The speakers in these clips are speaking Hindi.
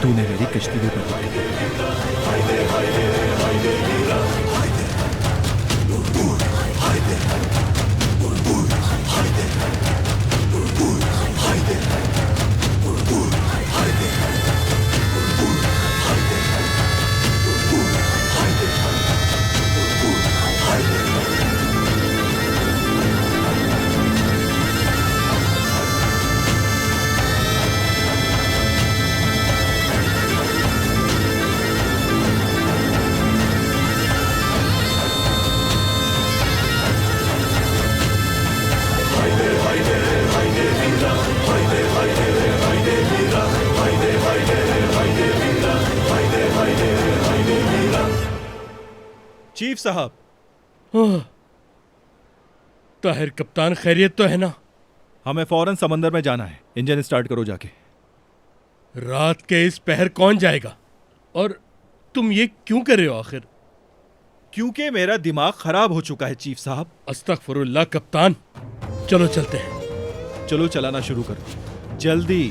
तूने मेरी कश्ती भी बदल दी। चीफ साहब। ताहिर कप्तान, खैरियत तो है ना? हमें फौरन समंदर में जाना है। इंजन स्टार्ट करो जाके। रात के इस पहर कौन जाएगा? और तुम ये क्यों कर रहे हो आखिर? क्योंकि मेरा दिमाग खराब हो चुका है चीफ साहब। अस्तगफुरुल्लाह कप्तान, चलो चलते हैं। चलो चलाना शुरू करो जल्दी।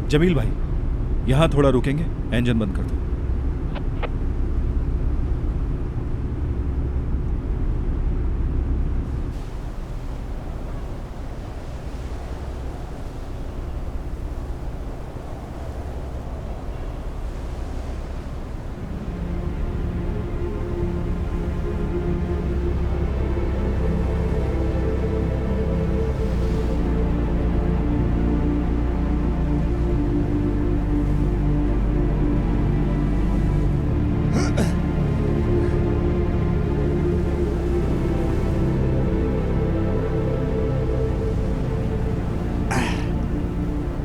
जमील भाई, यहां थोड़ा रुकेंगे? इंजन बंद कर दो।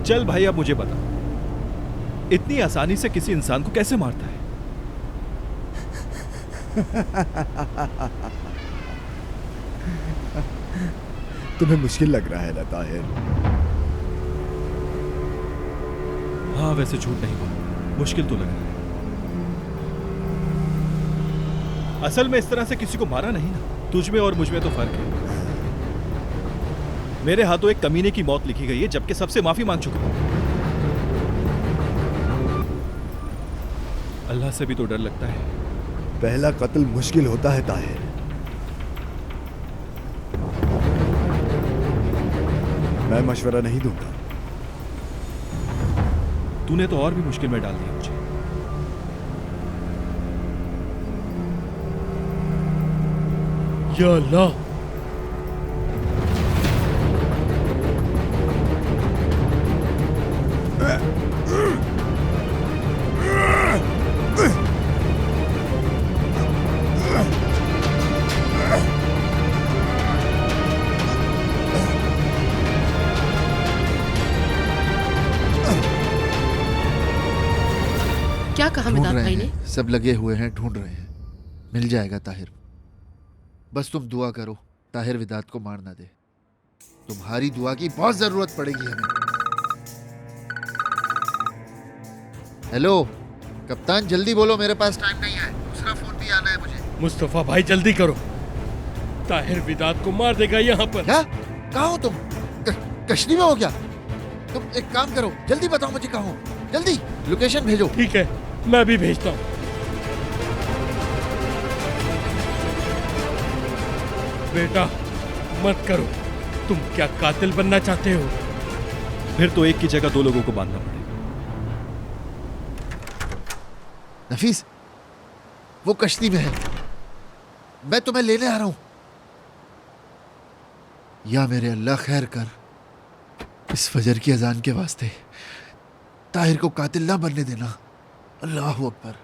चल भाई, अब मुझे बता, इतनी आसानी से किसी इंसान को कैसे मारता है? तुम्हें मुश्किल लग रहा है ना ताहिर? हाँ, वैसे झूठ नहीं बोल, मुश्किल तो लग रहा है। असल में इस तरह से किसी को मारा नहीं ना। तुझ में और मुझ में तो फर्क है। मेरे हाथों एक कमीने की मौत लिखी गई है, जबकि सबसे माफी मांग चुका हूं। अल्लाह से भी तो डर लगता है। पहला कत्ल मुश्किल होता है ताहिर। मैं मशवरा नहीं दूंगा। तूने तो और भी मुश्किल में डाल दिया मुझे। या अल्लाह, क्या कहा ढूंढ मिदाद रहे भाई ने? हैं, सब लगे हुए हैं, ढूंढ रहे हैं। मिल जाएगा ताहिर। बस तुम दुआ करो ताहिर विदात को मार ना दे। तुम्हारी दुआ की बहुत जरूरत पड़ेगी हमें। हेलो कप्तान, जल्दी बोलो, मेरे पास टाइम नहीं है। दूसरा फोन भी आना है मुझे। मुस्तफा भाई जल्दी करो, ताहिर विदात को मार देगा यहाँ पर। क्या? कहाँ हो तुम? कश्ती में हो क्या? तुम एक काम करो, जल्दी बताओ मुझे कहाँ हो। जल्दी लोकेशन भेजो। ठीक है, मैं भी भेजता हूँ। बेटा मत करो, तुम क्या कातिल बनना चाहते हो? फिर तो एक की जगह दो लोगों को बांधना पड़ेगा। नफीस, वो कश्ती में है, मैं तुम्हें लेने आ रहा हूं। या मेरे अल्लाह खैर कर, इस फजर की अजान के वास्ते ताहिर को कातिल ना बनने देना। अल्लाह अकबर।